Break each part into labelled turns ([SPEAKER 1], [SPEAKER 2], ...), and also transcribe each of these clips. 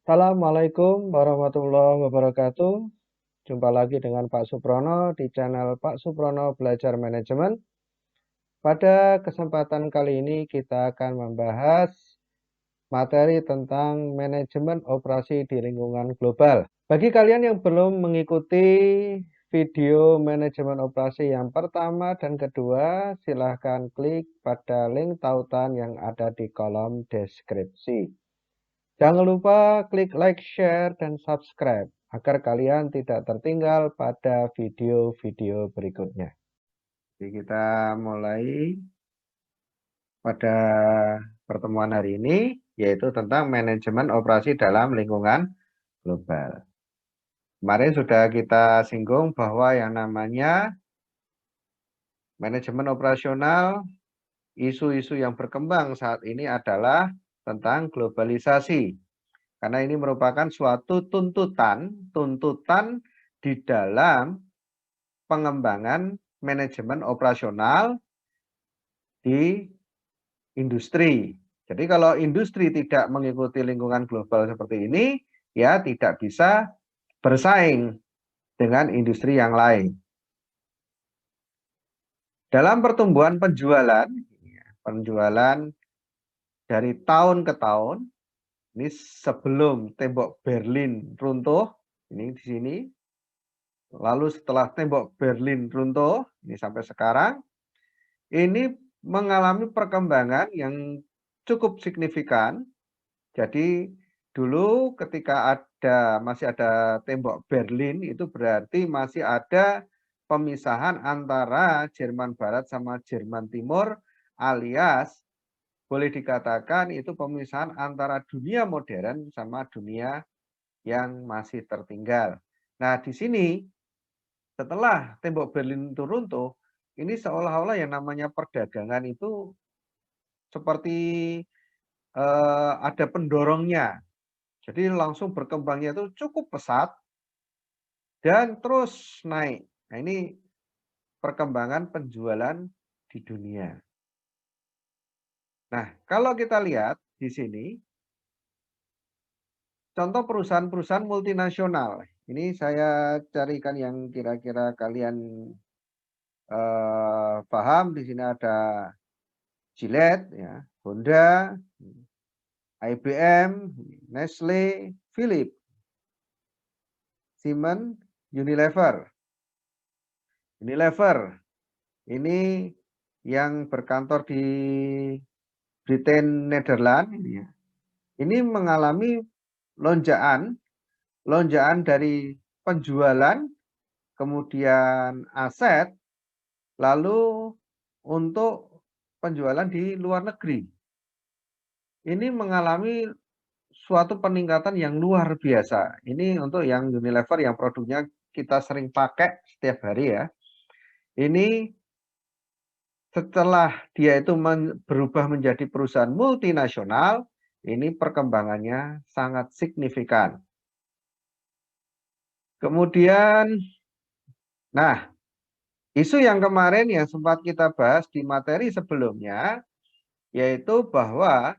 [SPEAKER 1] Assalamualaikum warahmatullahi wabarakatuh. Jumpa lagi dengan Pak Suprono di channel Pak Suprono Belajar Manajemen. Pada kesempatan kali ini kita akan membahas materi tentang manajemen operasi di lingkungan global. Bagi kalian yang belum mengikuti video manajemen operasi yang pertama dan kedua, silahkan klik pada link tautan yang ada di kolom deskripsi. Jangan lupa klik like, share, dan subscribe agar kalian tidak tertinggal pada video-video berikutnya. Jadi kita mulai pada pertemuan hari ini, yaitu tentang manajemen operasi dalam lingkungan global. Kemarin sudah kita singgung bahwa yang namanya manajemen operasional, isu-isu yang berkembang saat ini adalah tentang globalisasi. Karena ini merupakan suatu tuntutan di dalam pengembangan manajemen operasional di industri. Jadi kalau industri tidak mengikuti lingkungan global seperti ini, ya tidak bisa bersaing dengan industri yang lain. Dalam pertumbuhan penjualan dari tahun ke tahun, ini sebelum tembok Berlin runtuh, ini di sini. Lalu setelah tembok Berlin runtuh, ini sampai sekarang, ini mengalami perkembangan yang cukup signifikan. Jadi dulu ketika masih ada tembok Berlin, itu berarti masih ada pemisahan antara Jerman Barat sama Jerman Timur, alias boleh dikatakan itu pemisahan antara dunia modern sama dunia yang masih tertinggal. Nah, di sini setelah tembok Berlin itu runtuh, ini seolah-olah yang namanya perdagangan itu seperti ada pendorongnya. Jadi langsung berkembangnya itu cukup pesat dan terus naik. Nah, ini perkembangan penjualan di dunia. Nah, kalau kita lihat di sini, contoh perusahaan-perusahaan multinasional. Ini saya carikan yang kira-kira kalian paham. Di sini ada Gillette, ya, Honda, IBM, Nestle, Philips, Siemens, Unilever. Unilever ini yang berkantor di Britain, Netherlands, ini mengalami lonjakan dari penjualan, kemudian aset, lalu untuk penjualan di luar negeri. Ini mengalami suatu peningkatan yang luar biasa. Ini untuk yang Unilever yang produknya kita sering pakai setiap hari ya. Ini setelah dia itu berubah menjadi perusahaan multinasional, ini perkembangannya sangat signifikan. Kemudian, nah, isu yang kemarin yang sempat kita bahas di materi sebelumnya, yaitu bahwa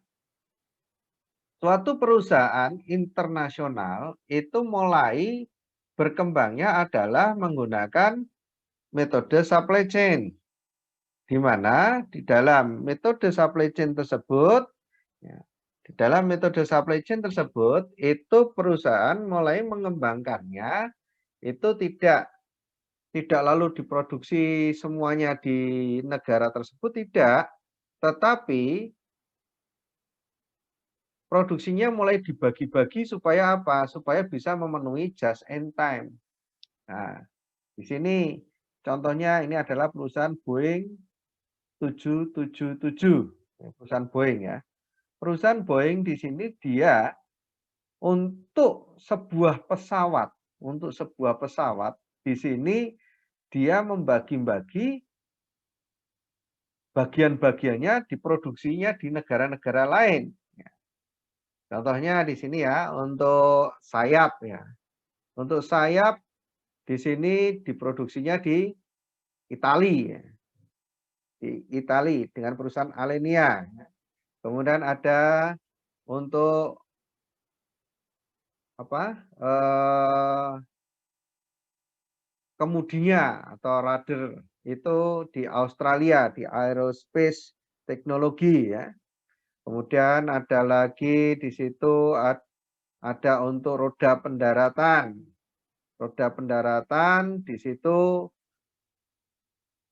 [SPEAKER 1] suatu perusahaan internasional itu mulai berkembangnya adalah menggunakan metode supply chain, di mana di dalam metode supply chain tersebut, itu perusahaan mulai mengembangkannya, itu tidak lalu diproduksi semuanya di negara tersebut, tidak, tetapi produksinya mulai dibagi-bagi supaya apa? Supaya bisa memenuhi just in time. Nah, di sini contohnya ini adalah perusahaan Boeing 777, perusahaan Boeing ya. Perusahaan Boeing di sini dia untuk sebuah pesawat di sini dia membagi-bagi bagian-bagiannya, diproduksinya di negara-negara lain. Contohnya di sini ya, untuk sayap ya. Untuk sayap di sini diproduksinya di Italia. Di Italia dengan perusahaan Alenia. Kemudian ada untuk apa, kemudinya atau rudder itu di Australia, di Aerospace Technology ya. Kemudian ada lagi di situ ada untuk roda pendaratan. Roda pendaratan di situ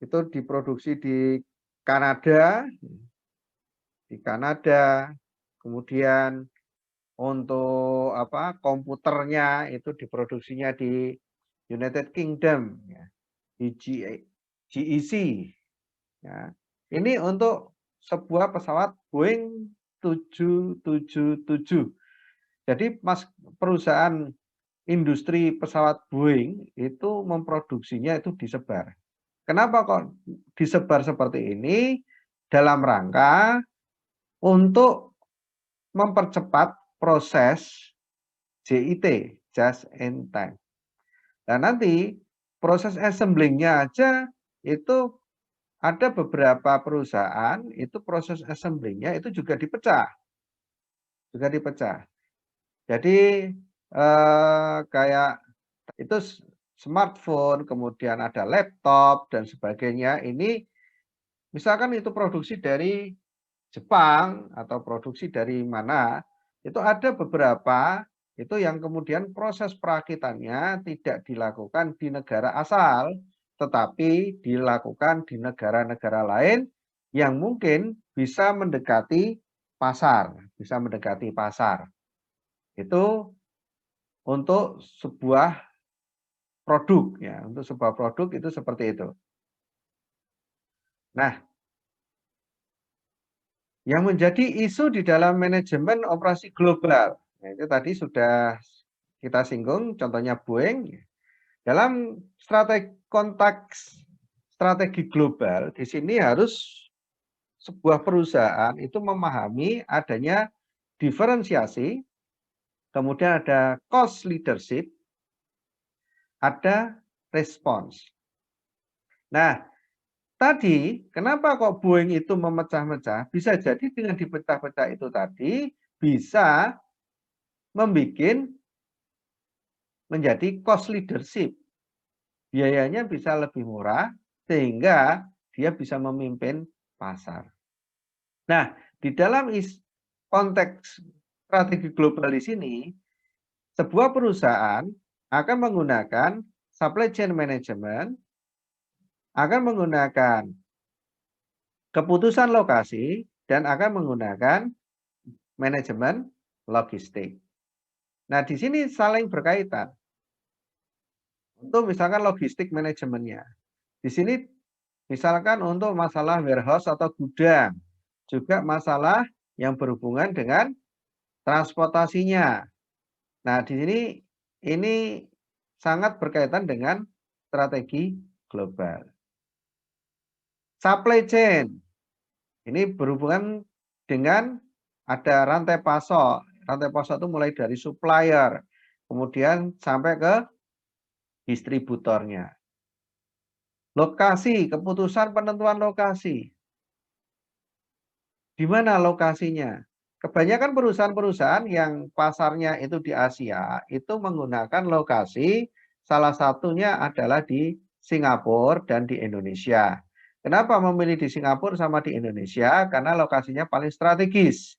[SPEAKER 1] itu diproduksi di Kanada. Kemudian untuk apa, komputernya itu diproduksinya di United Kingdom ya, di GEC ya. Ini untuk sebuah pesawat Boeing 777. Jadi perusahaan industri pesawat Boeing itu memproduksinya itu disebar. Kenapa kok disebar seperti ini? Dalam rangka untuk mempercepat proses JIT, just in time. Dan nanti proses assemblingnya aja itu ada beberapa perusahaan itu proses assemblingnya itu juga dipecah. Jadi kayak itu smartphone, kemudian ada laptop dan sebagainya. Ini misalkan itu produksi dari Jepang atau produksi dari mana, itu ada beberapa itu yang kemudian proses perakitannya tidak dilakukan di negara asal, tetapi dilakukan di negara-negara lain yang mungkin bisa mendekati pasar. Itu untuk sebuah produk ya, untuk sebuah produk itu seperti itu. Nah, yang menjadi isu di dalam manajemen operasi global, nah itu tadi sudah kita singgung, contohnya Boeing. Dalam konteks strategi global, di sini harus sebuah perusahaan itu memahami adanya diferensiasi, kemudian ada cost leadership, ada respons. Nah, tadi, kenapa kok Boeing itu memecah-mecah? Bisa jadi dengan dipecah-pecah itu tadi, bisa membuat menjadi cost leadership. Biayanya bisa lebih murah, sehingga dia bisa memimpin pasar. Nah, di dalam konteks strategi global di sini, sebuah perusahaan akan menggunakan supply chain management, akan menggunakan keputusan lokasi, dan akan menggunakan manajemen logistik. Nah, di sini saling berkaitan. Untuk misalkan logistik manajemennya. Di sini misalkan untuk masalah warehouse atau gudang. Juga masalah yang berhubungan dengan transportasinya. Nah, di sini ini sangat berkaitan dengan strategi global. Supply chain. Ini berhubungan dengan ada rantai pasok. Rantai pasok itu mulai dari supplier, kemudian sampai ke distributornya. Lokasi, keputusan penentuan lokasi. Di mana lokasinya? Kebanyakan perusahaan-perusahaan yang pasarnya itu di Asia, itu menggunakan lokasi, salah satunya adalah di Singapura dan di Indonesia. Kenapa memilih di Singapura sama di Indonesia? Karena lokasinya paling strategis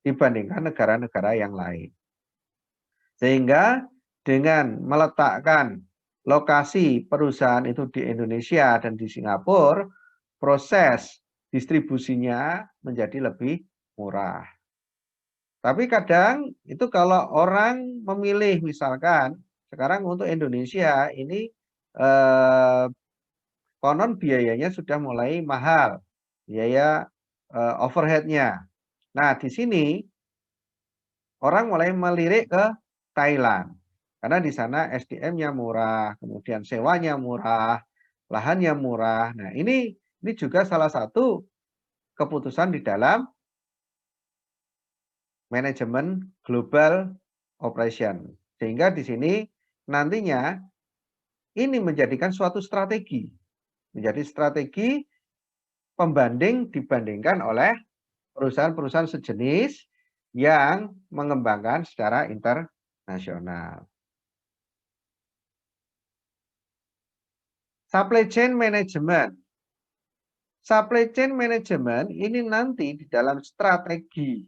[SPEAKER 1] dibandingkan negara-negara yang lain. Sehingga dengan meletakkan lokasi perusahaan itu di Indonesia dan di Singapura, proses distribusinya menjadi lebih murah. Tapi kadang itu kalau orang memilih misalkan sekarang untuk Indonesia ini konon biayanya sudah mulai mahal, biaya overhead-nya. Nah, di sini orang mulai melirik ke Thailand. Karena di sana SDM-nya murah, kemudian sewanya murah, lahannya murah. Nah, ini juga salah satu keputusan di dalam manajemen global operation. Sehingga di sini nantinya ini menjadikan suatu strategi. Menjadi strategi pembanding dibandingkan oleh perusahaan-perusahaan sejenis yang mengembangkan secara internasional. nasional. Supply chain management. Supply chain management ini nanti di dalam strategi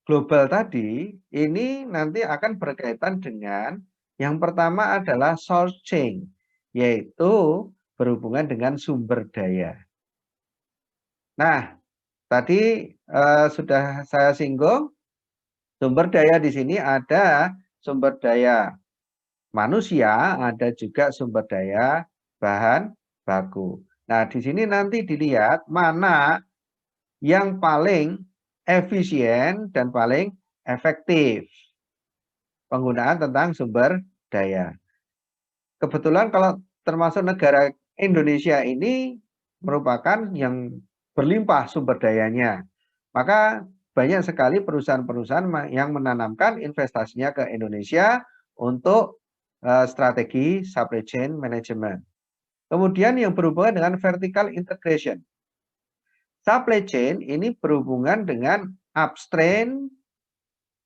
[SPEAKER 1] global tadi, ini nanti akan berkaitan dengan yang pertama adalah source chain, yaitu berhubungan dengan sumber daya. Nah, tadi sudah saya singgung, sumber daya di sini ada sumber daya manusia, ada juga sumber daya bahan baku. Nah, di sini nanti dilihat mana yang paling efisien dan paling efektif penggunaan tentang sumber daya. Kebetulan kalau termasuk negara Indonesia ini merupakan yang berlimpah sumber dayanya. Maka banyak sekali perusahaan-perusahaan yang menanamkan investasinya ke Indonesia untuk strategi supply chain management. Kemudian yang berhubungan dengan vertical integration. Supply chain ini berhubungan dengan upstream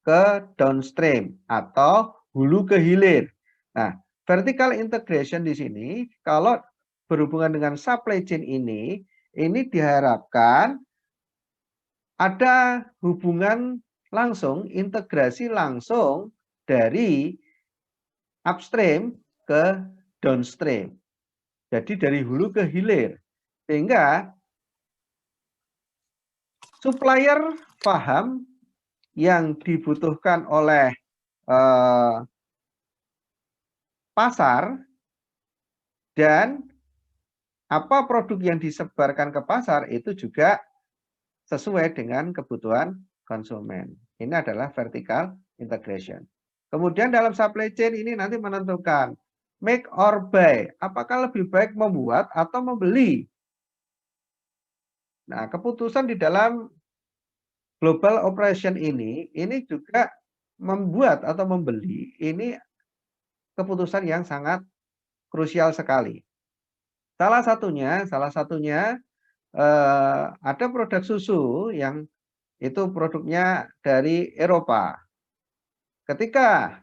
[SPEAKER 1] ke downstream atau hulu ke hilir. Nah, vertical integration di sini kalau berhubungan dengan supply chain ini diharapkan ada hubungan langsung, integrasi langsung dari upstream ke downstream. Jadi dari hulu ke hilir. Sehingga supplier paham yang dibutuhkan oleh pasar dan apa produk yang disebarkan ke pasar itu juga sesuai dengan kebutuhan konsumen. Ini adalah vertical integration. Kemudian dalam supply chain ini nanti menentukan make or buy. Apakah lebih baik membuat atau membeli? Nah, keputusan di dalam global operation ini juga membuat atau membeli ini keputusan yang sangat krusial sekali. Salah satunya ada produk susu yang itu produknya dari Eropa. Ketika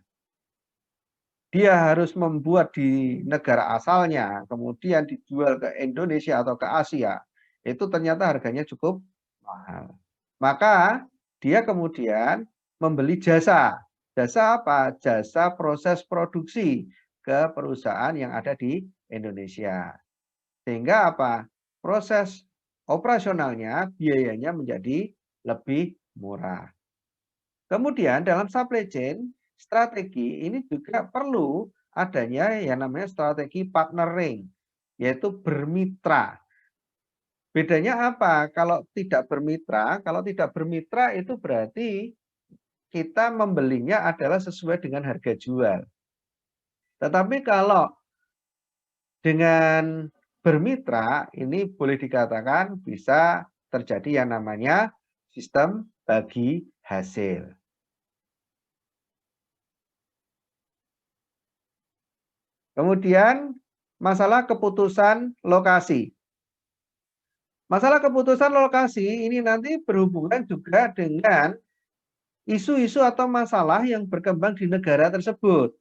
[SPEAKER 1] dia harus membuat di negara asalnya, kemudian dijual ke Indonesia atau ke Asia, itu ternyata harganya cukup mahal. Maka dia kemudian membeli jasa. Jasa apa? Jasa proses produksi ke perusahaan yang ada di Indonesia. Sehingga apa? Proses operasionalnya, biayanya menjadi lebih murah. Kemudian dalam supply chain, strategi ini juga perlu adanya yang namanya strategi partnering, yaitu bermitra. Bedanya apa? Kalau tidak bermitra itu berarti kita membelinya adalah sesuai dengan harga jual. Tetapi kalau dengan bermitra, ini boleh dikatakan bisa terjadi yang namanya sistem bagi hasil. Kemudian masalah keputusan lokasi. Masalah keputusan lokasi ini nanti berhubungan juga dengan isu-isu atau masalah yang berkembang di negara tersebut.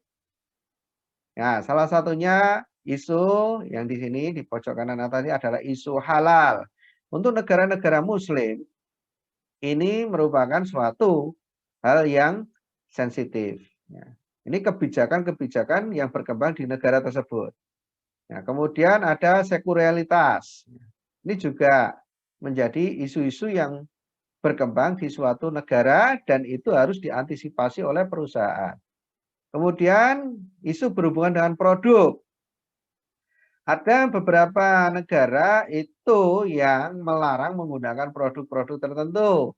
[SPEAKER 1] Nah, salah satunya isu yang di sini di pojok kanan atas ini adalah isu halal. Untuk negara-negara Muslim, ini merupakan suatu hal yang sensitif. Ini kebijakan-kebijakan yang berkembang di negara tersebut. Nah, kemudian ada sekurialitas. Ini juga menjadi isu-isu yang berkembang di suatu negara dan itu harus diantisipasi oleh perusahaan. Kemudian isu berhubungan dengan produk. Ada beberapa negara itu yang melarang menggunakan produk-produk tertentu.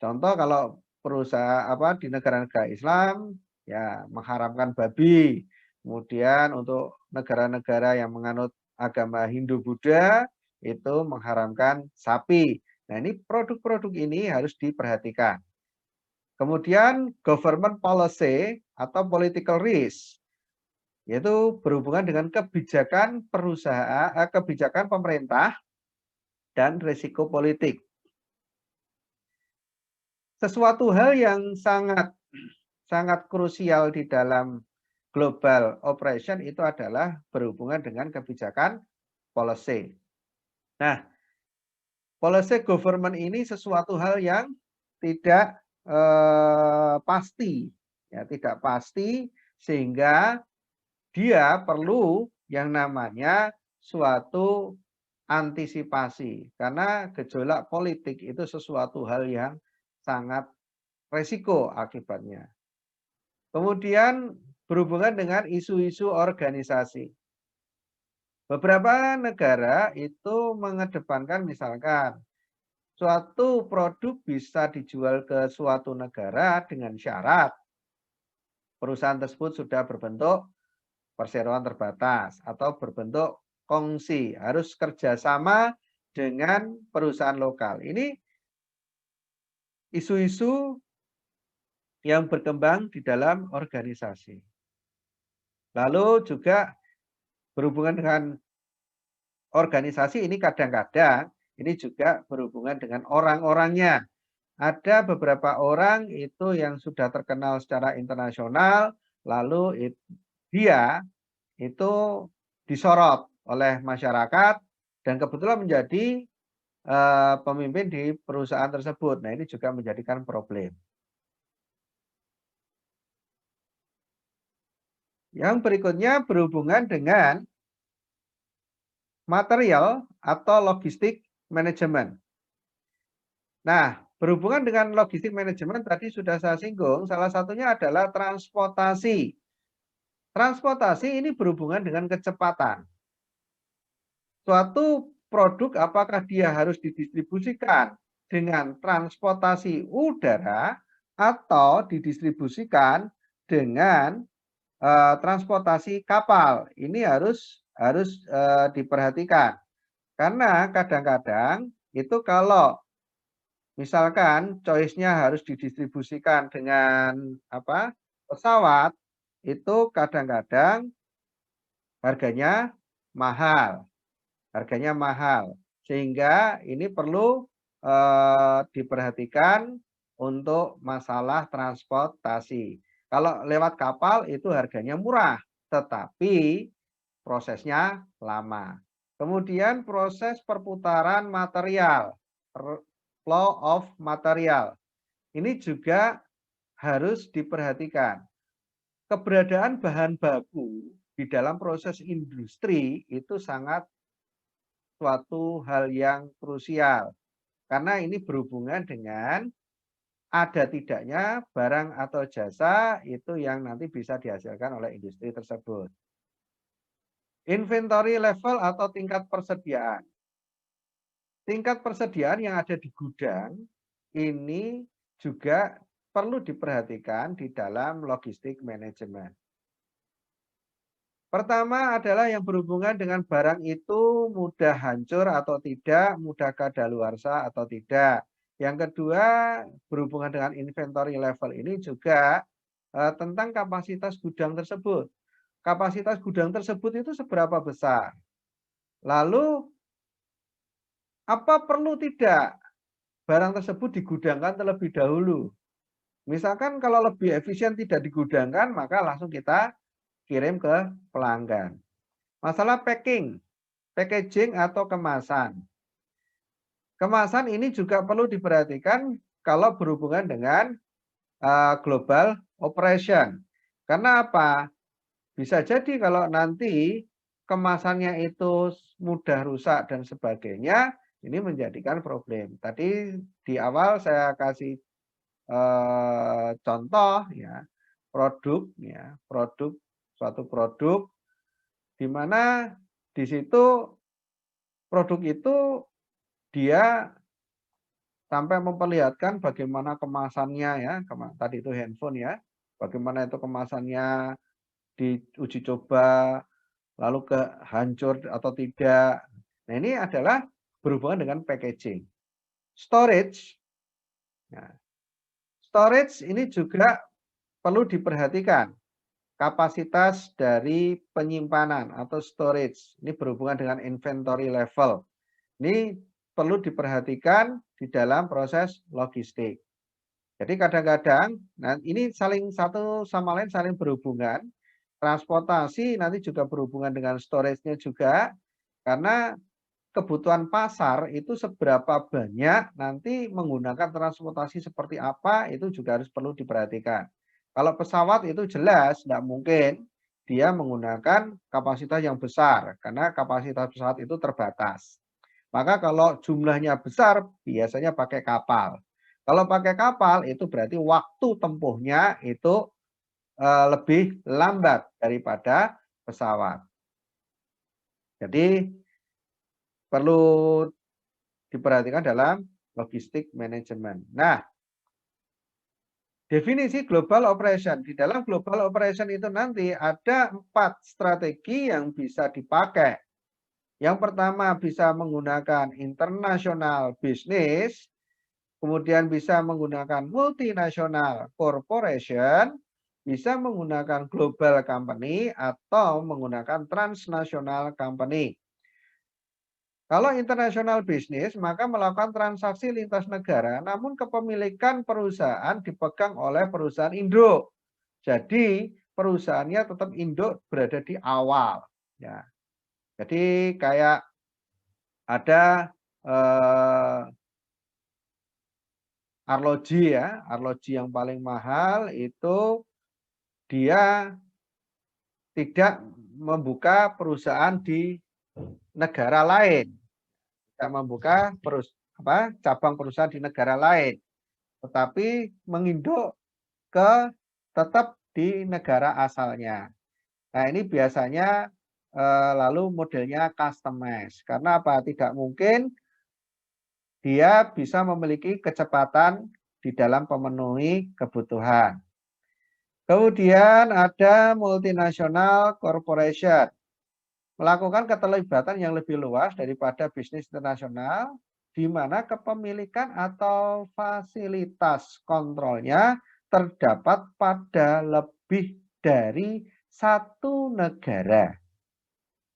[SPEAKER 1] Contoh kalau perusahaan di negara-negara Islam ya mengharamkan babi. Kemudian untuk negara-negara yang menganut agama Hindu Buddha itu mengharamkan sapi. Nah, ini produk-produk ini harus diperhatikan. Kemudian government policy atau political risk, yaitu berhubungan dengan kebijakan perusahaan, kebijakan pemerintah dan risiko politik. Sesuatu hal yang sangat sangat krusial di dalam global operation itu adalah berhubungan dengan kebijakan policy. Nah, policy government ini sesuatu hal yang tidak pasti, ya tidak pasti sehingga dia perlu yang namanya suatu antisipasi karena gejolak politik itu sesuatu hal yang sangat resiko akibatnya. Kemudian berhubungan dengan isu-isu organisasi. Beberapa negara itu mengedepankan misalkan suatu produk bisa dijual ke suatu negara dengan syarat perusahaan tersebut sudah berbentuk perseroan terbatas atau berbentuk kongsi, harus kerjasama dengan perusahaan lokal. Ini isu-isu yang berkembang di dalam organisasi. Lalu juga berhubungan dengan organisasi ini kadang-kadang ini juga berhubungan dengan orang-orangnya. Ada beberapa orang itu yang sudah terkenal secara internasional, lalu dia itu disorot oleh masyarakat dan kebetulan menjadi pemimpin di perusahaan tersebut. Nah, ini juga menjadikan problem. Yang berikutnya berhubungan dengan material atau logistik manajemen. Nah, berhubungan dengan logistik manajemen tadi sudah saya singgung, salah satunya adalah transportasi. Transportasi ini berhubungan dengan kecepatan. Suatu produk apakah dia harus didistribusikan dengan transportasi udara atau didistribusikan dengan transportasi kapal. Ini harus diperhatikan. Karena kadang-kadang itu kalau misalkan choice-nya harus didistribusikan dengan pesawat, itu kadang-kadang harganya mahal. Harganya mahal. Sehingga ini perlu diperhatikan untuk masalah transportasi. Kalau lewat kapal itu harganya murah, tetapi prosesnya lama. Kemudian proses perputaran material, flow of material. Ini juga harus diperhatikan. Keberadaan bahan baku di dalam proses industri itu sangat suatu hal yang krusial. Karena ini berhubungan dengan ada tidaknya barang atau jasa itu yang nanti bisa dihasilkan oleh industri tersebut. Inventory level atau tingkat persediaan. Tingkat persediaan yang ada di gudang ini juga perlu diperhatikan di dalam logistik manajemen. Pertama adalah yang berhubungan dengan barang itu mudah hancur atau tidak, mudah kadaluarsa atau tidak. Yang kedua, berhubungan dengan inventory level ini juga tentang kapasitas gudang tersebut. Kapasitas gudang tersebut itu seberapa besar? Lalu, apa perlu tidak barang tersebut digudangkan terlebih dahulu? Misalkan kalau lebih efisien tidak digudangkan, maka langsung kita kirim ke pelanggan. Masalah packing, packaging atau kemasan. Kemasan ini juga perlu diperhatikan kalau berhubungan dengan global operation. Karena apa? Bisa jadi kalau nanti kemasannya itu mudah rusak dan sebagainya, ini menjadikan problem. Tadi di awal saya kasih contoh ya, suatu produk di mana di situ produk itu dia sampai memperlihatkan bagaimana kemasannya ya, tadi itu handphone ya, bagaimana itu kemasannya diuji coba, lalu hancur atau tidak. Nah, ini adalah berhubungan dengan packaging. Storage, nah, storage ini juga perlu diperhatikan. Kapasitas dari penyimpanan atau storage. Ini berhubungan dengan inventory level. Ini perlu diperhatikan di dalam proses logistik. Jadi kadang-kadang, nah ini saling satu sama lain saling berhubungan. Transportasi nanti juga berhubungan dengan storage-nya juga, karena kebutuhan pasar itu seberapa banyak nanti menggunakan transportasi seperti apa itu juga harus perlu diperhatikan. Kalau pesawat itu jelas tidak mungkin dia menggunakan kapasitas yang besar karena kapasitas pesawat itu terbatas. Maka kalau jumlahnya besar biasanya pakai kapal. Kalau pakai kapal itu berarti waktu tempuhnya itu lebih lambat daripada pesawat. Jadi perlu diperhatikan dalam logistik manajemen. Nah, definisi global operation. Di dalam global operation itu nanti ada 4 strategi yang bisa dipakai. Yang pertama bisa menggunakan international business, kemudian bisa menggunakan multinational corporation, bisa menggunakan global company, atau menggunakan transnational company. Kalau international business, maka melakukan transaksi lintas negara, namun kepemilikan perusahaan dipegang oleh perusahaan induk. Jadi perusahaannya tetap induk berada di awal. Ya. Jadi kayak ada arloji ya, arloji yang paling mahal itu dia tidak membuka perusahaan di negara lain, tidak membuka cabang perusahaan di negara lain, tetapi menginduk ke tetap di negara asalnya. Nah ini biasanya lalu modelnya customize. Karena apa? Tidak mungkin dia bisa memiliki kecepatan di dalam memenuhi kebutuhan. Kemudian ada multinational corporation. Melakukan keterlibatan yang lebih luas daripada bisnis internasional, di mana kepemilikan atau fasilitas kontrolnya terdapat pada lebih dari satu negara.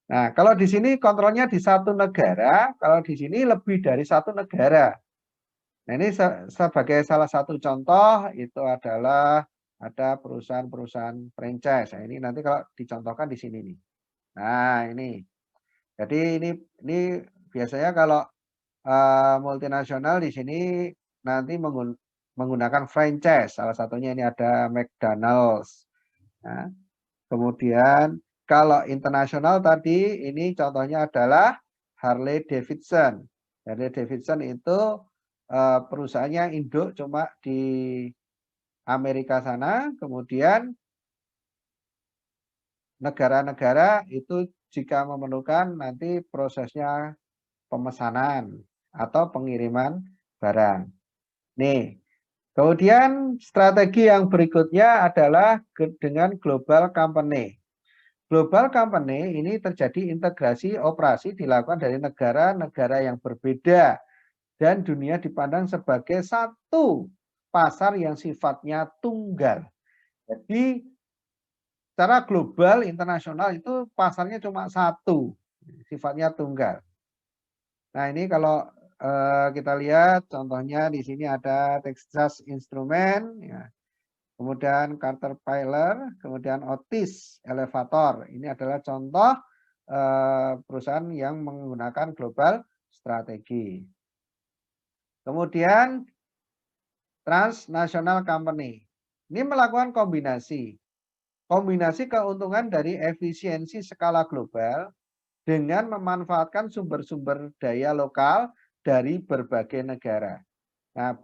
[SPEAKER 1] Nah, kalau di sini kontrolnya di satu negara, kalau di sini lebih dari satu negara. Nah, ini sebagai salah satu contoh itu adalah ada perusahaan-perusahaan franchise. Nah, ini nanti kalau dicontohkan di sini nih. Nah, ini. Jadi ini biasanya kalau multinasional di sini nanti menggunakan franchise. Salah satunya ini ada McDonald's. Nah, kemudian kalau internasional tadi ini contohnya adalah Harley Davidson. Harley Davidson itu perusahaannya induk cuma di Amerika sana, kemudian negara-negara itu jika memerlukan nanti prosesnya pemesanan atau pengiriman barang. Nih, kemudian strategi yang berikutnya adalah dengan global company. Global company ini terjadi integrasi operasi dilakukan dari negara-negara yang berbeda dan dunia dipandang sebagai satu pasar yang sifatnya tunggal. Jadi secara global internasional itu pasarnya cuma satu, sifatnya tunggal. Nah, ini kalau kita lihat contohnya di sini ada Texas Instrument, ya. Kemudian Caterpillar, kemudian Otis Elevator. Ini adalah contoh perusahaan yang menggunakan global strategi. Kemudian transnational company. Ini melakukan kombinasi keuntungan dari efisiensi skala global dengan memanfaatkan sumber-sumber daya lokal dari berbagai negara. Nah,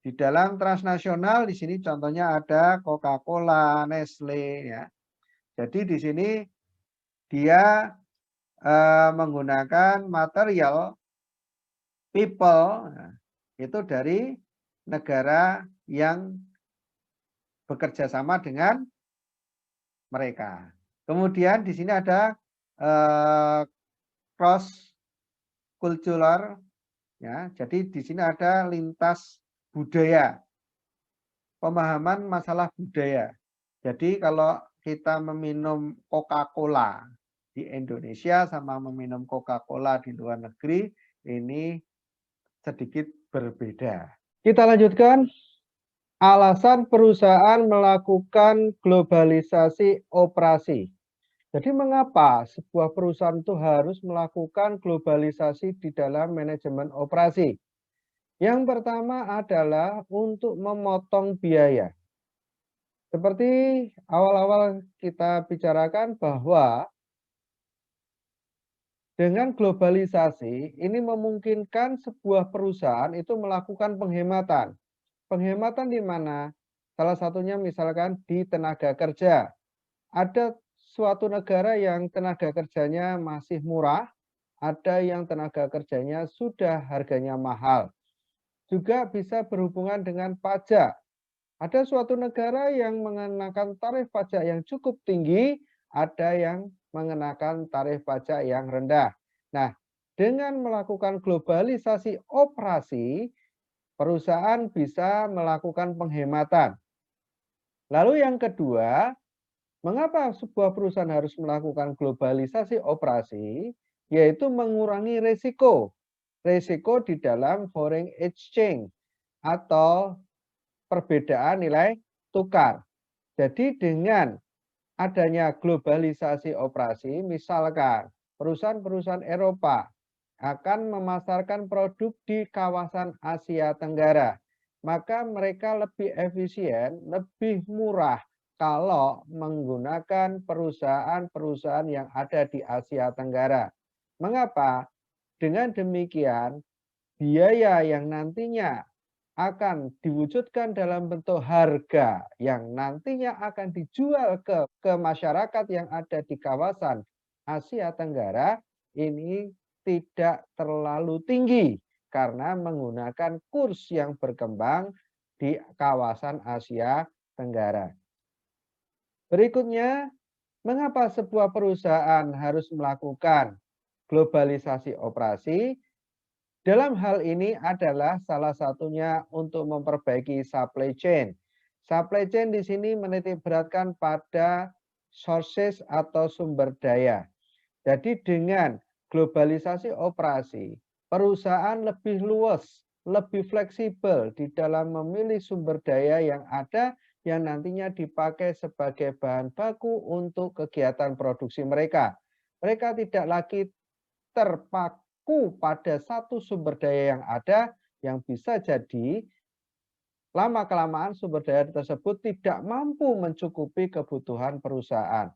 [SPEAKER 1] di dalam transnasional di sini contohnya ada Coca-Cola, Nestle ya. Jadi di sini dia menggunakan material people itu dari negara yang bekerja sama dengan mereka. Kemudian di sini ada cross cultural ya. Jadi di sini ada lintas budaya. Pemahaman masalah budaya. Jadi kalau kita meminum Coca-Cola di Indonesia sama meminum Coca-Cola di luar negeri ini sedikit berbeda. Kita lanjutkan. Alasan perusahaan melakukan globalisasi operasi. Jadi mengapa sebuah perusahaan itu harus melakukan globalisasi di dalam manajemen operasi? Yang pertama adalah untuk memotong biaya. Seperti awal-awal kita bicarakan bahwa dengan globalisasi ini memungkinkan sebuah perusahaan itu melakukan penghematan. Penghematan di mana? Salah satunya misalkan di tenaga kerja. Ada suatu negara yang tenaga kerjanya masih murah, ada yang tenaga kerjanya sudah harganya mahal. Juga bisa berhubungan dengan pajak. Ada suatu negara yang mengenakan tarif pajak yang cukup tinggi, ada yang mengenakan tarif pajak yang rendah. Nah, dengan melakukan globalisasi operasi, perusahaan bisa melakukan penghematan. Lalu yang kedua, mengapa sebuah perusahaan harus melakukan globalisasi operasi? Yaitu mengurangi risiko. Risiko di dalam foreign exchange atau perbedaan nilai tukar. Jadi dengan adanya globalisasi operasi, misalkan perusahaan-perusahaan Eropa akan memasarkan produk di kawasan Asia Tenggara, maka mereka lebih efisien, lebih murah kalau menggunakan perusahaan-perusahaan yang ada di Asia Tenggara. Mengapa? Dengan demikian, biaya yang nantinya akan diwujudkan dalam bentuk harga yang nantinya akan dijual ke masyarakat yang ada di kawasan Asia Tenggara ini tidak terlalu tinggi karena menggunakan kurs yang berkembang di kawasan Asia Tenggara. Berikutnya, mengapa sebuah perusahaan harus melakukan globalisasi operasi? Dalam hal ini adalah salah satunya untuk memperbaiki supply chain. Supply chain di sini menitik beratkan pada sources atau sumber daya. Jadi dengan globalisasi operasi, perusahaan lebih luas, lebih fleksibel di dalam memilih sumber daya yang ada yang nantinya dipakai sebagai bahan baku untuk kegiatan produksi mereka. Mereka tidak lagi terpaku pada satu sumber daya yang ada yang bisa jadi lama-kelamaan sumber daya tersebut tidak mampu mencukupi kebutuhan perusahaan.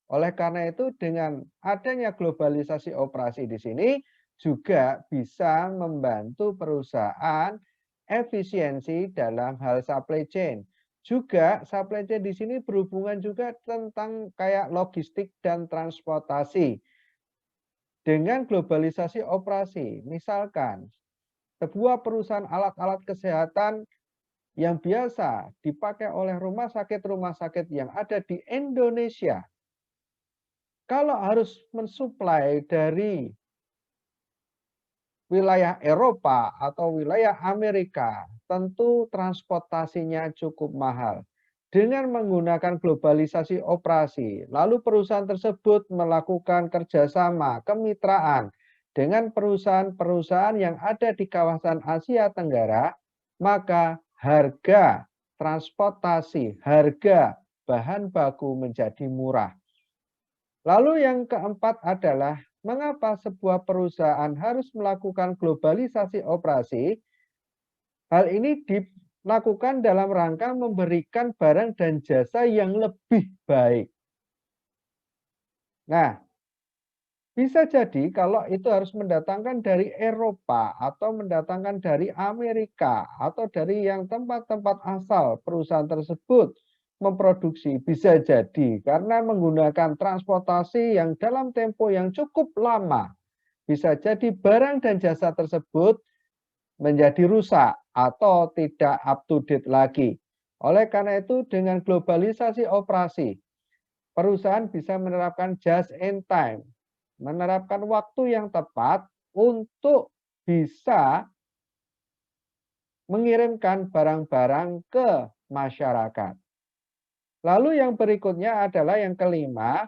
[SPEAKER 1] Oleh karena itu dengan adanya globalisasi operasi di sini juga bisa membantu perusahaan efisiensi dalam hal supply chain. Juga supply chain di sini berhubungan juga tentang kayak logistik dan transportasi. Dengan globalisasi operasi, misalkan sebuah perusahaan alat-alat kesehatan yang biasa dipakai oleh rumah sakit yang ada di Indonesia, kalau harus mensuplai dari wilayah Eropa atau wilayah Amerika, tentu transportasinya cukup mahal. Dengan menggunakan globalisasi operasi, lalu perusahaan tersebut melakukan kerjasama, kemitraan dengan perusahaan-perusahaan yang ada di kawasan Asia Tenggara, maka harga transportasi, harga bahan baku menjadi murah. Lalu yang keempat adalah mengapa sebuah perusahaan harus melakukan globalisasi operasi? Hal ini dilakukan dalam rangka memberikan barang dan jasa yang lebih baik. Nah, bisa jadi kalau itu harus mendatangkan dari Eropa atau mendatangkan dari Amerika atau dari yang tempat-tempat asal perusahaan tersebut memproduksi, bisa jadi karena menggunakan transportasi yang dalam tempo yang cukup lama. Bisa jadi barang dan jasa tersebut menjadi rusak atau tidak up to date lagi. Oleh karena itu dengan globalisasi operasi, perusahaan bisa menerapkan just in time, menerapkan waktu yang tepat untuk bisa mengirimkan barang-barang ke masyarakat. Lalu yang berikutnya adalah yang kelima,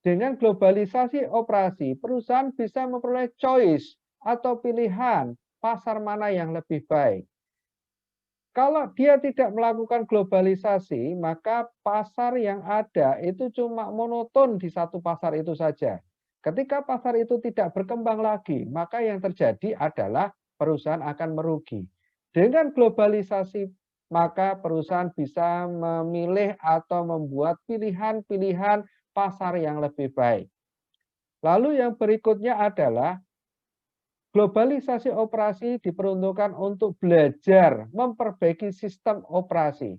[SPEAKER 1] dengan globalisasi operasi, perusahaan bisa memperoleh choice atau pilihan pasar mana yang lebih baik.
[SPEAKER 2] Kalau dia tidak melakukan globalisasi, maka pasar yang ada itu cuma monoton di satu pasar itu saja. Ketika pasar itu tidak berkembang lagi, maka yang terjadi adalah perusahaan akan merugi. Dengan globalisasi, maka perusahaan bisa memilih atau membuat pilihan-pilihan pasar yang lebih baik. Lalu yang berikutnya adalah globalisasi operasi diperuntukkan untuk belajar memperbaiki sistem operasi.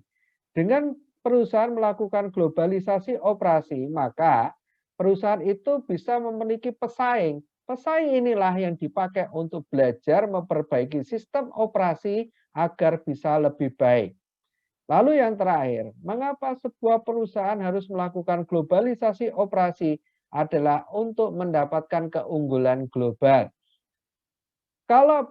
[SPEAKER 2] Dengan perusahaan melakukan globalisasi operasi, maka perusahaan itu bisa memiliki pesaing. Pesaing inilah yang dipakai untuk belajar memperbaiki sistem operasi agar bisa lebih baik. Lalu yang terakhir, mengapa sebuah perusahaan harus melakukan globalisasi operasi adalah untuk mendapatkan keunggulan global. Kalau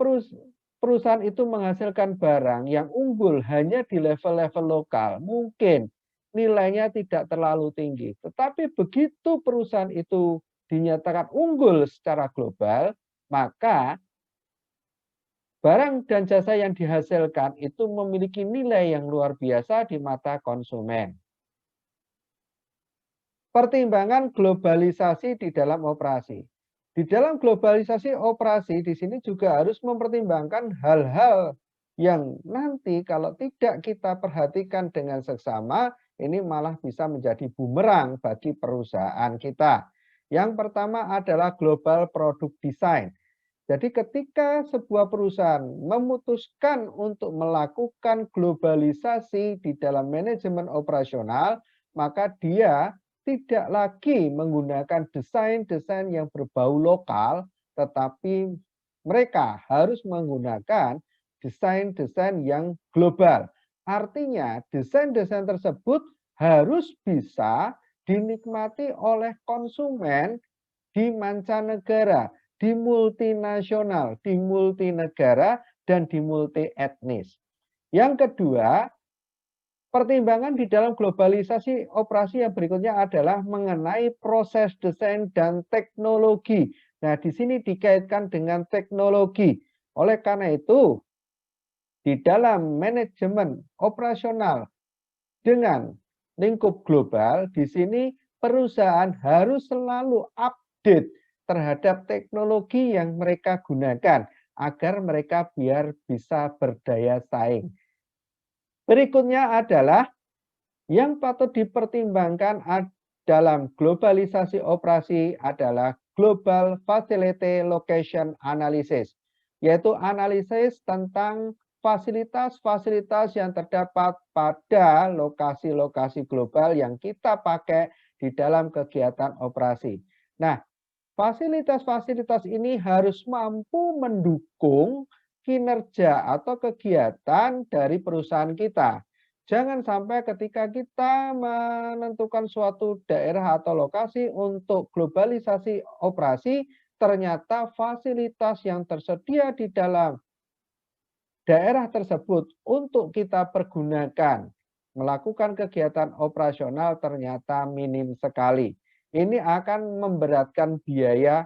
[SPEAKER 2] perusahaan itu menghasilkan barang yang unggul hanya di level-level lokal, mungkin nilainya tidak terlalu tinggi. Tetapi begitu perusahaan itu dinyatakan unggul secara global, maka barang dan jasa yang dihasilkan itu memiliki nilai yang luar biasa di mata konsumen. Pertimbangan globalisasi di dalam operasi. Di dalam globalisasi operasi di sini juga harus mempertimbangkan hal-hal yang nanti kalau tidak kita perhatikan dengan seksama, ini malah bisa menjadi bumerang bagi perusahaan kita. Yang pertama adalah global product design. Jadi ketika sebuah perusahaan memutuskan untuk melakukan globalisasi di dalam manajemen operasional, maka dia tidak lagi menggunakan desain-desain yang berbau lokal, tetapi mereka harus menggunakan desain-desain yang global. Artinya desain-desain tersebut harus bisa dinikmati oleh konsumen di mancanegara, di multinasional, di multinegara, dan di multi etnis. Yang kedua, pertimbangan di dalam globalisasi operasi yang berikutnya adalah mengenai proses desain dan teknologi. Nah, di sini dikaitkan dengan teknologi. Oleh karena itu, di dalam manajemen operasional dengan lingkup global, di sini perusahaan harus selalu update terhadap teknologi yang mereka gunakan agar mereka biar bisa berdaya saing. Berikutnya adalah yang patut dipertimbangkan dalam globalisasi operasi adalah Global Facility Location Analysis, yaitu analisis tentang fasilitas-fasilitas yang terdapat pada lokasi-lokasi global yang kita pakai di dalam kegiatan operasi. Nah, fasilitas-fasilitas ini harus mampu mendukung kinerja atau kegiatan dari perusahaan kita. Jangan sampai ketika kita menentukan suatu daerah atau lokasi untuk globalisasi operasi, ternyata fasilitas yang tersedia di dalam daerah tersebut untuk kita pergunakan melakukan kegiatan operasional ternyata minim sekali. Ini akan memberatkan biaya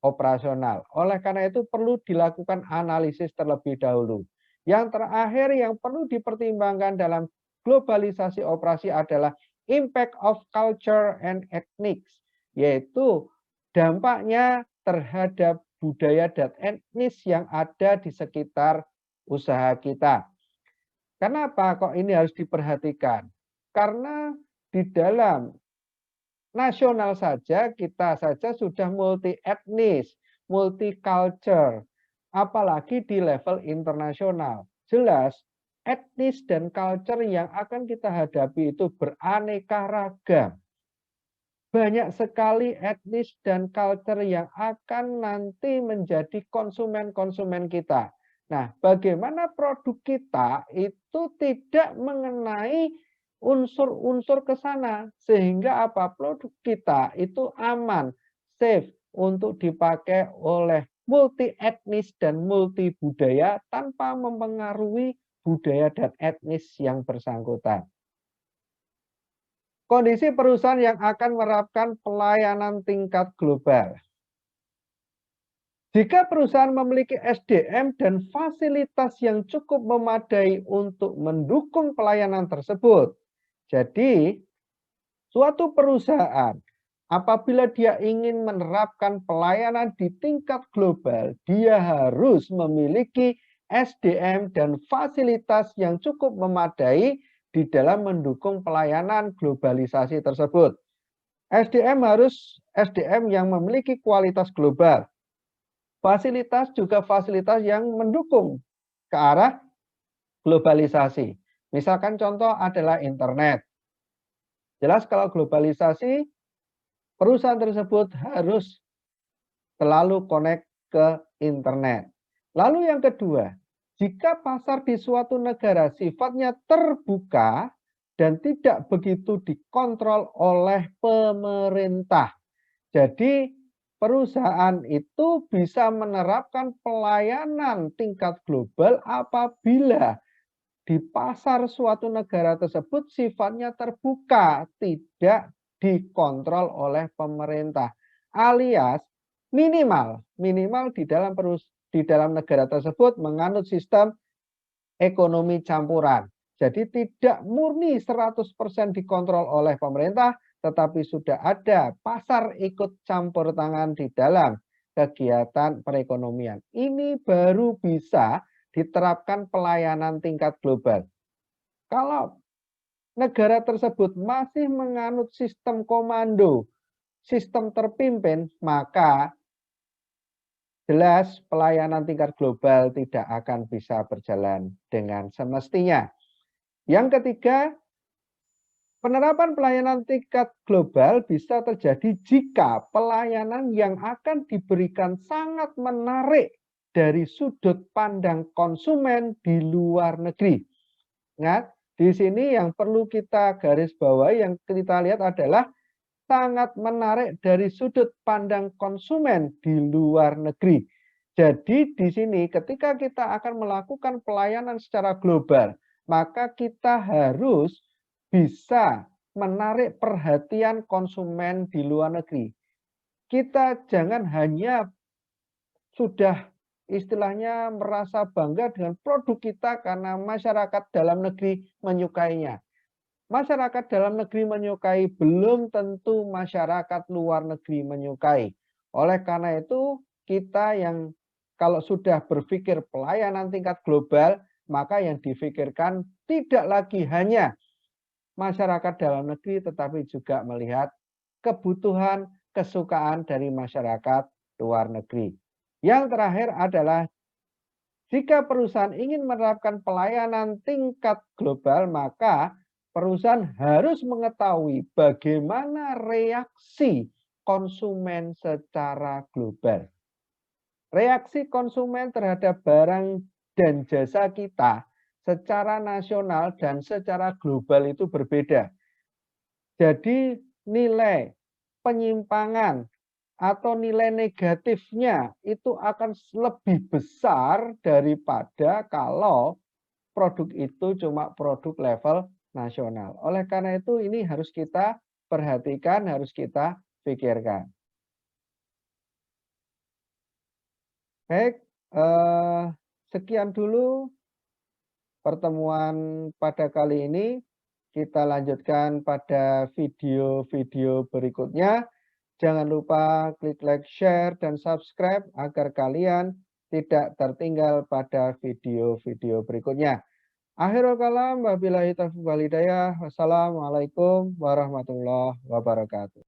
[SPEAKER 2] operasional. Oleh karena itu perlu dilakukan analisis terlebih dahulu. Yang terakhir yang perlu dipertimbangkan dalam globalisasi operasi adalah impact of culture and ethnics, yaitu dampaknya terhadap budaya dan etnis yang ada di sekitar usaha kita. Kenapa kok ini harus diperhatikan? Karena di dalam nasional saja kita saja sudah multi etnis, multi culture, apalagi di level internasional. Jelas etnis dan culture yang akan kita hadapi itu beraneka ragam. Banyak sekali etnis dan culture yang akan nanti menjadi konsumen-konsumen kita. Nah, bagaimana produk kita itu tidak mengenai unsur-unsur ke sana sehingga apa produk kita itu aman, safe untuk dipakai oleh multi etnis dan multi budaya tanpa mempengaruhi budaya dan etnis yang bersangkutan. Kondisi perusahaan yang akan menerapkan pelayanan tingkat global. Jika perusahaan memiliki SDM dan fasilitas yang cukup memadai untuk mendukung pelayanan tersebut. Jadi, suatu perusahaan apabila dia ingin menerapkan pelayanan di tingkat global, dia harus memiliki SDM dan fasilitas yang cukup memadai di dalam mendukung pelayanan globalisasi tersebut. SDM harus SDM yang memiliki kualitas global. Fasilitas juga fasilitas yang mendukung ke arah globalisasi. Misalkan contoh adalah internet. Jelas kalau globalisasi, perusahaan tersebut harus selalu connect ke internet. Lalu yang kedua, jika pasar di suatu negara sifatnya terbuka dan tidak begitu dikontrol oleh pemerintah. Jadi perusahaan itu bisa menerapkan pelayanan tingkat global apabila di pasar suatu negara tersebut sifatnya terbuka, tidak dikontrol oleh pemerintah. Alias minimal di dalam negara tersebut menganut sistem ekonomi campuran. Jadi tidak murni 100% dikontrol oleh pemerintah, tetapi sudah ada pasar ikut campur tangan di dalam kegiatan perekonomian. Ini baru bisa diterapkan pelayanan tingkat global. Kalau negara tersebut masih menganut sistem komando, sistem terpimpin, maka jelas pelayanan tingkat global tidak akan bisa berjalan dengan semestinya. Yang ketiga, penerapan pelayanan tingkat global bisa terjadi jika pelayanan yang akan diberikan sangat menarik dari sudut pandang konsumen di luar negeri. Ingat, di sini yang perlu kita garis bawahi, yang kita lihat adalah sangat menarik dari sudut pandang konsumen di luar negeri. Jadi di sini ketika kita akan melakukan pelayanan secara global, maka kita harus bisa menarik perhatian konsumen di luar negeri. Kita jangan hanya sudah istilahnya merasa bangga dengan produk kita karena masyarakat dalam negeri menyukainya. Masyarakat dalam negeri menyukai belum tentu masyarakat luar negeri menyukai. Oleh karena itu, kita yang kalau sudah berpikir pelayanan tingkat global, maka yang difikirkan tidak lagi hanya masyarakat dalam negeri, tetapi juga melihat kebutuhan, kesukaan dari masyarakat luar negeri. Yang terakhir adalah jika perusahaan ingin menerapkan pelayanan tingkat global, maka perusahaan harus mengetahui bagaimana reaksi konsumen secara global. Reaksi konsumen terhadap barang dan jasa kita secara nasional dan secara global itu berbeda. Jadi nilai penyimpangan atau nilai negatifnya itu akan lebih besar daripada kalau produk itu cuma produk level nasional. Oleh karena itu ini harus kita perhatikan, harus kita pikirkan. Baik, sekian dulu pertemuan pada kali ini. Kita lanjutkan pada video-video berikutnya. Jangan lupa klik like, share, dan subscribe agar kalian tidak tertinggal pada video-video berikutnya. Akhirul kalam, wabillahi taufiq wal hidayah. Wassalamualaikum warahmatullahi wabarakatuh.